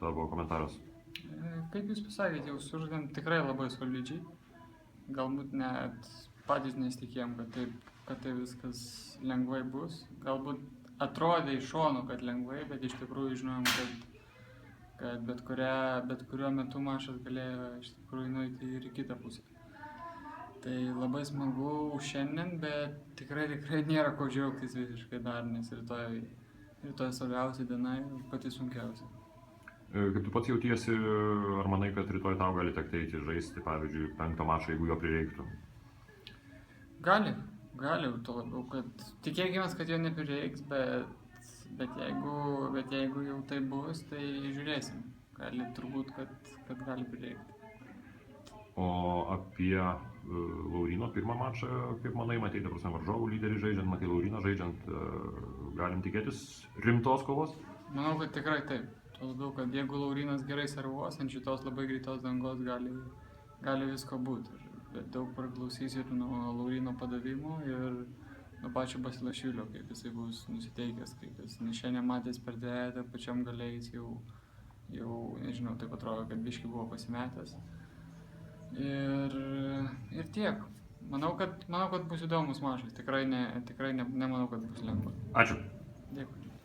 tavo komentaras? Kaip jūs pasakėte, jau sužaidėm tikrai labai solidžiai. Galbūt net patys nesitikėjom, kad tai viskas lengvai bus. Galbūt atrodė iš šono, kad lengvai, bet iš tikrųjų žinojom, kad bet kuriuo metu mačas galėjo iš tikrųjų nueiti ir į kitą pusę. Tai labai smagu šiandien, bet tikrai nėra ko džiaugtis visiškai dar, nes rytoj svarbiausia diena ir pati sunkiausia. Kaip tu pats jautiesi, ar manai, kad rytoj tau gali tekti eiti žaisti, pavyzdžiui, 5 mačą, jeigu jo prireiktų? Gali, to labiau, kad tikėkime, kad jo neprireiks, bet jeigu jau tai bus, tai žiūrėsim. Gali turbūt, kad gali prireikti. O apie Lauryno pirmą mačą, kaip manai, matei, ta prasme, varžovų lyderį žaidžiant, matei Lauryną žaidžiant, galim tikėtis rimtos kovos? Manau, kad tikrai taip. Tuo labiau, kad jeigu Laurynas gerai servuos, ant šitos labai greitos dangos gali visko būti. Bet daug priklausys ir nuo Lauryno padavimo ir nuo pačio Basilašvilio, kaip jisai bus nusiteikęs, kaip jis šiandien matęs per dvejetą, pačiam galiai jis jau, nežinau, taip atrodo, kad biški buvo pasimetęs. Ir tiek. Manau, kad bus įdomus mačas. Tikrai nemanau, kad bus lengva. Ačiū. Dėkui.